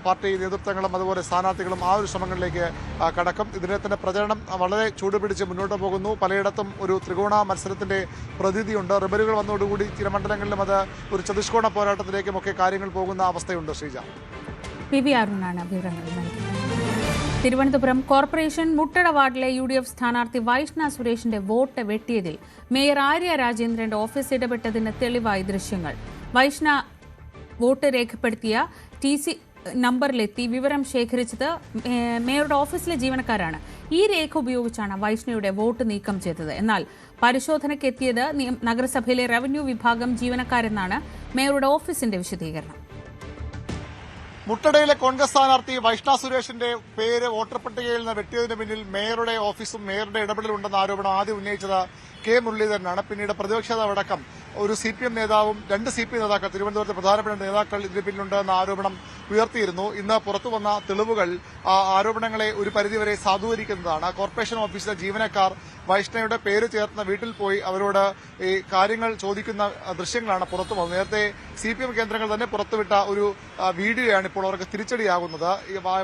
പാർട്ടി നേതൃത്വങ്ങളും അതുപോലെ സ്ഥാനാർത്ഥികളും ആ ഒരു ശ്രമങ്ങളിലേക്ക് കടക്കും. ഇതിനകത്തിൻ്റെ പ്രചരണം വളരെ ചൂടുപിടിച്ച് മുന്നോട്ട് പോകുന്നു. പലയിടത്തും ഒരു ത്രികോണ മത്സരത്തിൻ്റെ പ്രതീതിയുണ്ട്. റിബലുകൾ വന്നതോടുകൂടി ചില മണ്ഡലങ്ങളിലും അത് ഒരു ചതുഷ്കോണ പോരാട്ടത്തിലേക്കുമൊക്കെ കാര്യങ്ങൾ പോകുന്ന അവസ്ഥയുണ്ട്. ശ്രീജ, PV അരുണാണ് വിവരങ്ങൾ നൽകിയത്. തിരുവനന്തപുരം കോർപ്പറേഷൻ മുട്ടട വാർഡിലെ UDF സ്ഥാനാർത്ഥി വൈഷ്ണ സുരേഷിന്റെ വോട്ട് വെട്ടിയതിൽ മേയർ ആര്യ രാജേന്ദ്രന്റെ ഓഫീസ് ഇടപെട്ടതിന് തെളിവായി ദൃശ്യങ്ങൾ. വൈഷ്ണ വോട്ട് രേഖപ്പെടുത്തിയ TC നമ്പറിലെത്തി വിവരം ശേഖരിച്ചത് മേയറുടെ ഓഫീസിലെ ജീവനക്കാരാണ്. ഈ രേഖ ഉപയോഗിച്ചാണ് വൈഷ്ണയുടെ വോട്ട് നീക്കം ചെയ്തത്. എന്നാൽ പരിശോധനയ്ക്ക് എത്തിയത് നഗരസഭയിലെ റവന്യൂ വിഭാഗം ജീവനക്കാരെന്നാണ് മേയറുടെ ഓഫീസിന്റെ വിശദീകരണം. മുട്ടടയിലെ കോൺഗ്രസ് സ്ഥാനാർത്ഥി വൈഷ്ണ സുരേഷിന്റെ പേര് വോട്ടർ പട്ടികയിൽ നിന്ന് വെട്ടിയതിന് പിന്നിൽ മേയറുടെ ഓഫീസും മേയറുടെ ഇടപെടലുണ്ടെന്ന ആരോപണം ആദ്യം ഉന്നയിച്ചത് K. മുരളീധരനാണ്. പിന്നീട് പ്രതിപക്ഷ നേതാവടക്കം ഒരു CPM നേതാവും 2 CPM നേതാക്കൾ, തിരുവനന്തപുരത്തെ പ്രധാനപ്പെട്ട നേതാക്കൾ ഇതിന് പിന്നിലുണ്ട് എന്ന ആരോപണം ഉയർത്തിയിരുന്നു. ഇന്ന് പുറത്തു വന്ന തെളിവുകൾ ആരോപണങ്ങളെ ഒരു പരിധിവരെ സാധൂകരിക്കുന്നതാണ്. കോർപ്പറേഷൻ ഓഫീസിലെ ജീവനക്കാർ വൈഷ്ണയുടെ പേര് ചേർന്ന വീട്ടിൽ പോയി അവരോട് ഈ കാര്യങ്ങൾ ചോദിക്കുന്ന ദൃശ്യങ്ങളാണ് പുറത്തു വന്നത്. നേരത്തെ CPM കേന്ദ്രങ്ങൾ തന്നെ പുറത്തുവിട്ട ഒരു വീഡിയോയാണ് ഇപ്പോൾ അവർക്ക് തിരിച്ചടിയാകുന്നത്.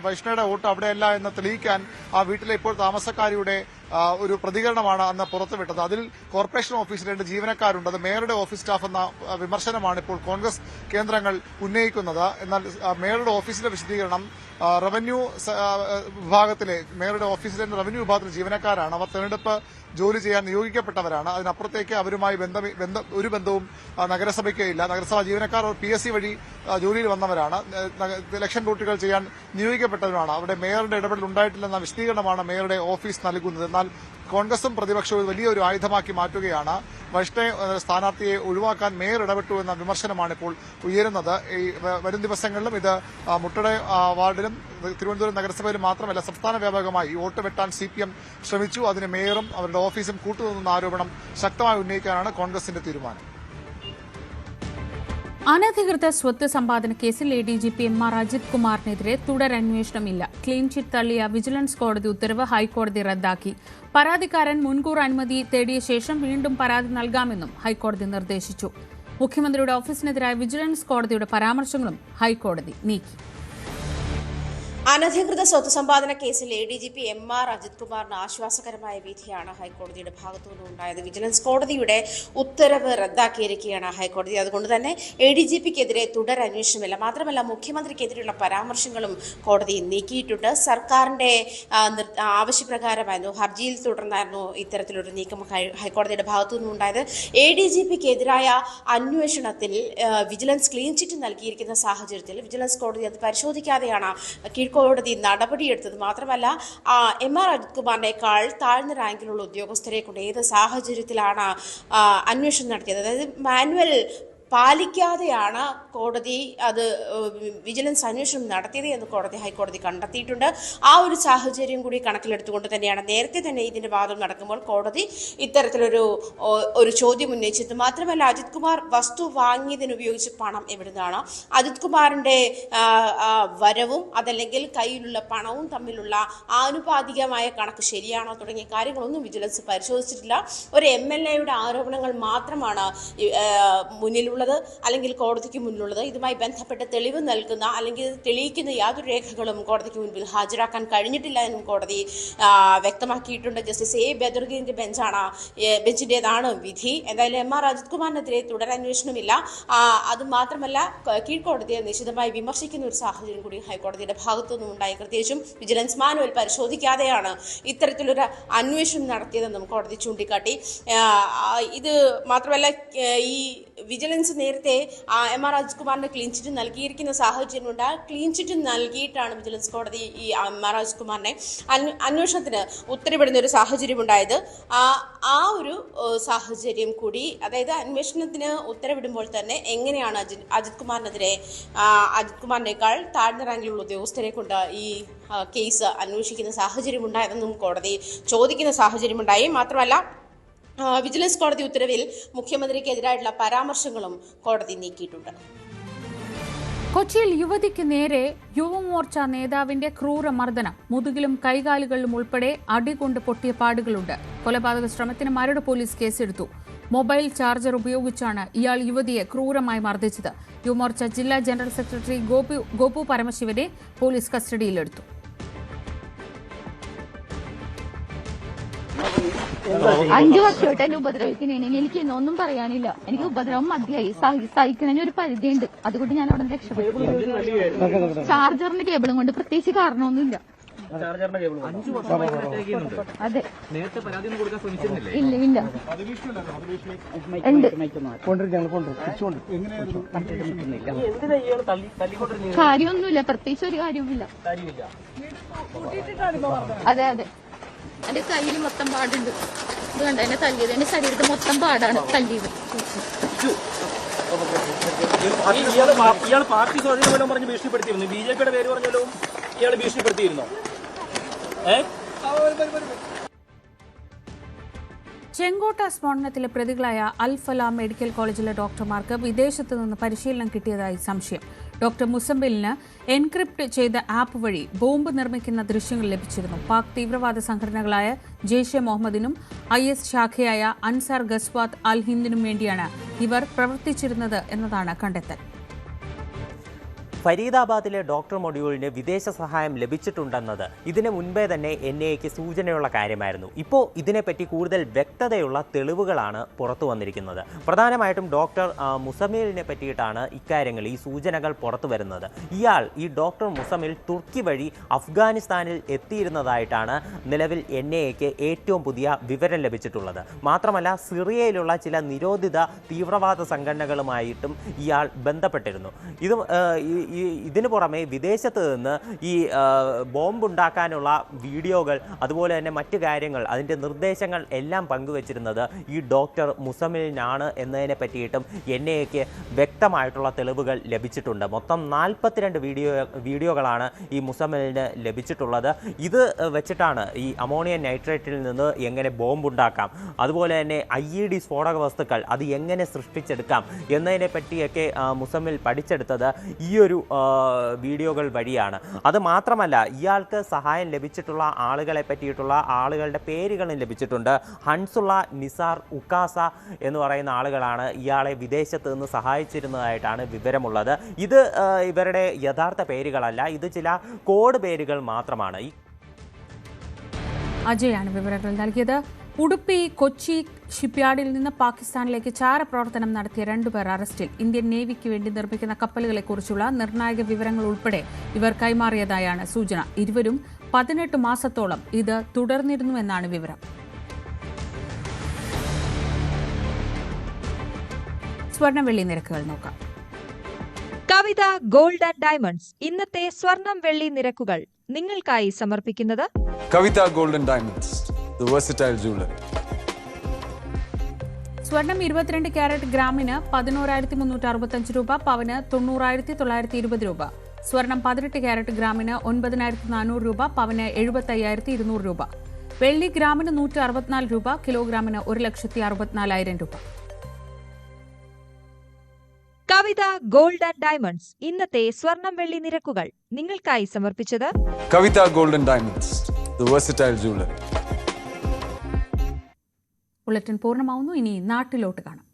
വൈഷ്ണയുടെ വോട്ട് അവിടെയല്ല എന്ന് തെളിയിക്കാൻ ആ വീട്ടിലെ ഇപ്പോൾ താമസക്കാരിയുടെ ഒരു പ്രതികരണമാണ് അന്ന് പുറത്തുവിട്ടത്. അതിൽ കോർപ്പറേഷൻ ഓഫീസിൽ 2 ജീവനക്കാരുണ്ട്. അത് മേയറുടെ ഓഫീസ് സ്റ്റാഫ് എന്ന വിമർശനമാണ് ഇപ്പോൾ കോൺഗ്രസ് കേന്ദ്രങ്ങൾ ഉന്നയിക്കുന്നത്. എന്നാൽ മേയറുടെ ഓഫീസിലെ വിശദീകരണം റവന്യൂ വിഭാഗത്തിലെ മേയറുടെ ഓഫീസിലെ റവന്യൂ വിഭാഗത്തിലെ ജീവനക്കാരാണ്. അവർ തെരഞ്ഞെടുപ്പ് ജോലി ചെയ്യാൻ നിയോഗിക്കപ്പെട്ടവരാണ്. അതിനപ്പുറത്തേക്ക് അവരുമായി ഒരു ബന്ധവും നഗരസഭയ്ക്ക് ഇല്ല. നഗരസഭാ ജീവനക്കാർ PSC വഴി ജോലിയിൽ വന്നവരാണ്. ഇലക്ഷൻ ഡ്യൂട്ടികൾ ചെയ്യാൻ നിയോഗിക്കപ്പെട്ടവരാണ്. അവിടെ മേയറുടെ ഇടപെടൽ ഉണ്ടായിട്ടില്ലെന്ന വിശദീകരണമാണ് മേയറുടെ ഓഫീസ് നൽകുന്നത്. എന്നാൽ കോൺഗ്രസും പ്രതിപക്ഷവും വലിയൊരു ആയുധമാക്കി മാറ്റുകയാണ്. വൈഷ്ണവ് സ്ഥാനാർത്ഥിയെ ഒഴിവാക്കാൻ മേയർ ഇടപെട്ടു എന്ന വിമർശനമാണ് ഇപ്പോൾ ഉയരുന്നത്. ഈ വരും ദിവസങ്ങളിലും ഇത് മുട്ടട വാർഡിലും തിരുവനന്തപുരം നഗരസഭയിലും മാത്രമല്ല സംസ്ഥാന വ്യാപകമായി വോട്ട് വെട്ടാൻ CPM ശ്രമിച്ചു. അതിന് മേയറും അവരുടെ ഓഫീസും കൂട്ടുനിന്ന ആരോപണം ശക്തമായി ഉന്നയിക്കാനാണ് കോൺഗ്രസിന്റെ തീരുമാനം. അനധികൃത സ്വത്ത് സമ്പാദന കേസിൽ ADGP MR അജിത് കുമാറിനെതിരെ തുടരന്വേഷണമില്ല. ക്ലീൻ ചിറ്റ് തള്ളിയ വിജിലൻസ് കോടതി ഉത്തരവ് ഹൈക്കോടതി റദ്ദാക്കി. പരാതിക്കാരൻ മുൻകൂർ അനുമതി തേടിയ ശേഷം വീണ്ടും പരാതി നൽകാമെന്നും ഹൈക്കോടതി നിർദ്ദേശിച്ചു. മുഖ്യമന്ത്രിയുടെ ഓഫീസിനെതിരായ വിജിലൻസ് കോടതിയുടെ പരാമർശങ്ങളും ഹൈക്കോടതി നീക്കി. അനധികൃത സ്വത്ത് സമ്പാദന കേസിൽ ADGP MR അജിത് കുമാറിന് ആശ്വാസകരമായ വിധിയാണ് ഹൈക്കോടതിയുടെ ഭാഗത്തുനിന്ന് ഉണ്ടായത്. വിജിലൻസ് കോടതിയുടെ ഉത്തരവ് റദ്ദാക്കിയിരിക്കുകയാണ് ഹൈക്കോടതി. അതുകൊണ്ട് തന്നെ ADGPക്കെതിരെ തുടരന്വേഷണമില്ല. മാത്രമല്ല മുഖ്യമന്ത്രിക്കെതിരെയുള്ള പരാമർശങ്ങളും കോടതി നീക്കിയിട്ടുണ്ട്. സർക്കാരിന്റെ ആവശ്യപ്രകാരമായിരുന്നു, ഹർജിയിൽ തുടർന്നായിരുന്നു ഇത്തരത്തിലൊരു നീക്കം ഹൈക്കോടതിയുടെ ഭാഗത്തുനിന്ന് ഉണ്ടായത്. ADGPക്കെതിരായ അന്വേഷണത്തിൽ വിജിലൻസ് ക്ലീൻ ചിറ്റ് നൽകിയിരിക്കുന്ന സാഹചര്യത്തിൽ വിജിലൻസ് കോടതി അത് പരിശോധിക്കാതെയാണ് കോടതി നടപടിയെടുത്തത്. മാത്രമല്ല MR അജിത് കുമാറിനേക്കാൾ താഴ്ന്ന റാങ്കിലുള്ള ഉദ്യോഗസ്ഥരെ കൊണ്ട് ഏത് സാഹചര്യത്തിലാണ് അന്വേഷണം നടത്തിയത്, അതായത് മാനുവൽ പാലിക്കാതെയാണ് കോടതി അത് വിജിലൻസ് അന്വേഷണം നടത്തിയത് എന്ന് ഹൈക്കോടതി കണ്ടെത്തിയിട്ടുണ്ട്. ആ ഒരു സാഹചര്യം കൂടി കണക്കിലെടുത്തുകൊണ്ട് തന്നെയാണ് നേരത്തെ തന്നെ ഇതിന്റെ വാദം നടക്കുമ്പോൾ കോടതി ഇത്തരത്തിലൊരു ചോദ്യം ഉന്നയിച്ചത്. മാത്രമല്ല അജിത് കുമാർ വസ്തു വാങ്ങിയതിന് ഉപയോഗിച്ച പണം എവിടുന്നാണ്, അജിത് കുമാറിന്റെ വരവും അതല്ലെങ്കിൽ കയ്യിലുള്ള പണവും തമ്മിലുള്ള ആനുപാതികമായ കണക്ക് ശരിയാണോ തുടങ്ങിയ കാര്യങ്ങളൊന്നും വിജിലൻസ് പരിശോധിച്ചിട്ടില്ല. ഒരു MLAയുടെ ആരോപണങ്ങൾ മാത്രമാണ് മുന്നിലുള്ള അല്ലെങ്കിൽ കോടതിക്ക് മുന്നിലുള്ളത്. ഇതുമായി ബന്ധപ്പെട്ട് തെളിവ് നൽകുന്ന അല്ലെങ്കിൽ തെളിയിക്കുന്ന യാതൊരു രേഖകളും കോടതിക്ക് മുൻപിൽ ഹാജരാക്കാൻ കഴിഞ്ഞിട്ടില്ല എന്നും കോടതി വ്യക്തമാക്കിയിട്ടുണ്ട്. ജസ്റ്റിസ് A ബദറുദ്ദീന്റെ ബെഞ്ചിന്റേതാണ് വിധി. എന്തായാലും MR അജിത് കുമാറിനെതിരെ തുടരന്വേഷണമില്ല. അത് മാത്രമല്ല കീഴ്ക്കോടതിയെ നിശിതമായി വിമർശിക്കുന്ന ഒരു സാഹചര്യം കൂടി ഹൈക്കോടതിയുടെ ഭാഗത്തുനിന്നും ഉണ്ടായി. പ്രത്യേകിച്ചും വിജിലൻസ് മാനുവൽ പരിശോധിക്കാതെയാണ് ഇത്തരത്തിലൊരു അന്വേഷണം നടത്തിയതെന്നും കോടതി ചൂണ്ടിക്കാട്ടി. ഇത് മാത്രമല്ല ഈ വിജിലൻസ് നേരത്തെ MR അജിത് കുമാറിന് ക്ലീൻ ചിറ്റ് നൽകിയിരിക്കുന്ന സാഹചര്യമുണ്ട്. ക്ലീൻ ചിറ്റ് നൽകിയിട്ടാണ് വിജിലൻസ് കോടതി ഈ MR അജിത് കുമാറിനെ അന്വേഷണത്തിന് ഉത്തരവിടുന്ന ഒരു സാഹചര്യം ഉണ്ടായത്. ആ ഒരു സാഹചര്യം കൂടി, അതായത് അന്വേഷണത്തിന് ഉത്തരവിടുമ്പോൾ തന്നെ എങ്ങനെയാണ് അജിത് കുമാറിനേക്കാൾ താഴ്ന്ന റാങ്കിലുള്ള ഉദ്യോഗസ്ഥരെ കൊണ്ട് ഈ കേസ് അന്വേഷിക്കുന്ന സാഹചര്യം ഉണ്ടായതെന്നും കോടതി ചോദിക്കുന്ന സാഹചര്യമുണ്ടായി. മാത്രമല്ല വിജിലൻസ് കോടതി ഉത്തരവിൽ മുഖ്യമന്ത്രിക്കെതിരായിട്ടുള്ള പരാമർശങ്ങളും കോടതി നീക്കിയിട്ടുണ്ട്. കൊച്ചിയിൽ യുവതിക്ക് നേരെ യുവമോർച്ച നേതാവിന്റെ ക്രൂരമർദ്ദനം, മുതുകിലും കൈകാലുകളിലും ഉൾപ്പെടെ അടികൊണ്ട് പൊട്ടിയ പാടുകളുണ്ട്. കൊലപാതക ശ്രമത്തിന് മരട് പോലീസ് കേസെടുത്തു. മൊബൈൽ ചാർജർ ഉപയോഗിച്ചാണ് ഇയാൾ യുവതിയെ ക്രൂരമായി മർദ്ദിച്ചത്. യുവമോർച്ച ജില്ലാ ജനറൽ സെക്രട്ടറി ഗോപു പരമശിവനെ പോലീസ് കസ്റ്റഡിയിലെടുത്തു. 5 വർഷമായിട്ട് എന്നെ ഉപദ്രവിക്കുന്നതിന് എനിക്ക് ഇന്നൊന്നും പറയാനില്ല. എനിക്ക് ഉപദ്രവം മതിയായി. സഹിക്കുന്നതിന് ഒരു പരിധിയുണ്ട്. അതുകൊണ്ട് ഞാൻ അവിടെ രക്ഷപ്പെട്ടു. ചാർജറിന്റെ കേബിളും കൊണ്ട് പ്രത്യേകിച്ച് കാരണമൊന്നുമില്ല. അതെ, ഇല്ല ഇല്ല കാര്യമൊന്നുമില്ല, പ്രത്യേകിച്ച് ഒരു കാര്യവുമില്ല. അതെ അതെ, എന്റെ കയ്യിൽ മൊത്തം പാടുണ്ട്. ഇത് കണ്ട എന്നെ തല്ലിയത്, എന്റെ ശരീരത്തിൽ മൊത്തം പാടാണ് തല്ലിയത്. ഇയാൾ പാർട്ടി സ്വാധീനം പറഞ്ഞ് ഭീഷണിപ്പെടുത്തിയിരുന്നു. BJPയുടെ പേര് പറഞ്ഞാലും ഇയാൾ ഭീഷണിപ്പെടുത്തിയിരുന്നോ? ചെങ്കോട്ട സ്ഫോടനത്തിലെ പ്രതികളായ അൽ ഫലാം മെഡിക്കൽ കോളേജിലെ ഡോക്ടർമാർക്ക് വിദേശത്ത് നിന്ന് പരിശീലനം കിട്ടിയതായി സംശയം. ഡോക്ടർ മുസമ്മിലിന് എൻക്രിപ്റ്റ് ചെയ്ത ആപ്പ് വഴി ബോംബ് നിർമ്മിക്കുന്ന ദൃശ്യങ്ങൾ ലഭിച്ചിരുന്നു. പാക് തീവ്രവാദ സംഘടനകളായ ജെയ്ഷെ മുഹമ്മദിനും IS ശാഖയായ അൻസാർ ഗസ്വാത്ത് അൽ ഹിന്ദിനും വേണ്ടിയാണ് ഇവർ പ്രവർത്തിച്ചിരുന്നത് എന്നതാണ് കണ്ടെത്തൽ. ഫരീദാബാദിലെ ഡോക്ടർ മൊഡ്യൂളിന് വിദേശ സഹായം ലഭിച്ചിട്ടുണ്ടെന്നത് ഇതിന് മുൻപേ തന്നെ NIAക്ക് സൂചനയുള്ള കാര്യമായിരുന്നു. ഇപ്പോൾ ഇതിനെപ്പറ്റി കൂടുതൽ വ്യക്തതയുള്ള തെളിവുകളാണ് പുറത്തു വന്നിരിക്കുന്നത്. പ്രധാനമായിട്ടും ഡോക്ടർ മുസമ്മിലിനെ പറ്റിയിട്ടാണ് ഇക്കാര്യങ്ങൾ, ഈ സൂചനകൾ പുറത്തു വരുന്നത്. ഈ ഡോക്ടർ മുസമ്മിൽ തുർക്കി വഴി അഫ്ഗാനിസ്ഥാനിൽ എത്തിയിരുന്നതായിട്ടാണ് നിലവിൽ NIAക്ക് ഏറ്റവും പുതിയ വിവരം ലഭിച്ചിട്ടുള്ളത്. മാത്രമല്ല സിറിയയിലുള്ള ചില നിരോധിത തീവ്രവാദ സംഘടനകളുമായിട്ടും ഇയാൾ ബന്ധപ്പെട്ടിരുന്നു. ഇതിനു പുറമെ വിദേശത്ത് നിന്ന് ഈ ബോംബുണ്ടാക്കാനുള്ള വീഡിയോകൾ അതുപോലെ തന്നെ മറ്റു കാര്യങ്ങൾ, അതിൻ്റെ നിർദ്ദേശങ്ങൾ എല്ലാം പങ്കുവച്ചിരുന്നത് ഈ ഡോക്ടർ മുസമ്മിലിനാണ് എന്നതിനെ പറ്റിയിട്ടും NIAക്ക് വ്യക്തമായിട്ടുള്ള തെളിവുകൾ ലഭിച്ചിട്ടുണ്ട്. മൊത്തം 42 വീഡിയോകളാണ് ഈ മുസമ്മിലിന് ലഭിച്ചിട്ടുള്ളത്. ഇത് വെച്ചിട്ടാണ് ഈ അമോണിയം നൈട്രേറ്റിൽ നിന്ന് എങ്ങനെ ബോംബുണ്ടാക്കാം, അതുപോലെ തന്നെ IED സ്ഫോടക വസ്തുക്കൾ അത് എങ്ങനെ സൃഷ്ടിച്ചെടുക്കാം എന്നതിനെ പറ്റിയൊക്കെ മുസമ്മിൽ പഠിച്ചെടുത്തത് ഈ ഒരു വീഡിയോകൾ വഴിയാണ്. അത് മാത്രമല്ല ഇയാൾക്ക് സഹായം ലഭിച്ചിട്ടുള്ള ആളുകളെ പറ്റിയിട്ടുള്ള ആളുകളുടെ പേരുകളും ലഭിച്ചിട്ടുണ്ട്. ഹൻസുള്ള, നിസാർ, ഉക്കാസ എന്ന് പറയുന്ന ആളുകളാണ് ഇയാളെ വിദേശത്ത് നിന്ന് സഹായിച്ചിരുന്നതായിട്ടാണ് വിവരമുള്ളത്. ഇത് ഇവരുടെ യഥാർത്ഥ പേരുകളല്ല, ഇത് ചില കോഡ് പേരുകൾ മാത്രമാണ്. അജയാണ് വിവരങ്ങൾ നൽകിയത്. ഉടുപ്പി കൊച്ചി ഷിപ്പ്യാർഡിൽ നിന്ന് പാകിസ്ഥാനിലേക്ക് ചാരപ്രവർത്തനം നടത്തിയ 2 പേർ അറസ്റ്റിൽ. ഇന്ത്യൻ നേവിക്ക് വേണ്ടി നിർമ്മിക്കുന്ന കപ്പലുകളെക്കുറിച്ചുള്ള നിർണായക വിവരങ്ങൾ ഉൾപ്പെടെ ഇവർ കൈമാറിയതായാണ് സൂചന. ഇരുവരും 18 മാസത്തോളം ഇത് തുടർന്നിരുന്നുവെന്നാണ് വിവരം. സ്വർണ്ണ-വെള്ളി നിരക്കുകൾ നോക്കാം. കവിത ഗോൾഡ് ആൻഡ് ഡയമണ്ട്സ് ഇന്നത്തെ സ്വർണം വെള്ളി നിരക്കുകൾ നിങ്ങൾക്കായി സമർപ്പിക്കുന്നത് Kavitha gold and diamonds, the versatile jewellery. സ്വർണം 22 ക്യാരറ്റ് ഗ്രാമിന് 11,365 രൂപ, പവന് 90,920 രൂപ. സ്വർണം 18 ക്യാരറ്റ് ഗ്രാമിന് 9,400 രൂപ, പവന് 75,200 രൂപ. വെള്ളി ഗ്രാമിന് 164 രൂപ, കിലോഗ്രാമിന് 1,64,000 രൂപ. കവിത ഗോൾഡ് ആൻഡ് ഡയമണ്ട്സ് ഇന്നത്തെ സ്വർണം വെള്ളി നിരക്കുകൾ നിങ്ങൾക്കായി സമർപ്പിച്ചത് Kavitha gold and diamonds, the versatile jewellery. Bulletin പൂർണ്ണമാവുന്നു. ഇനി നാട്ടിലോട്ട് കാണാം.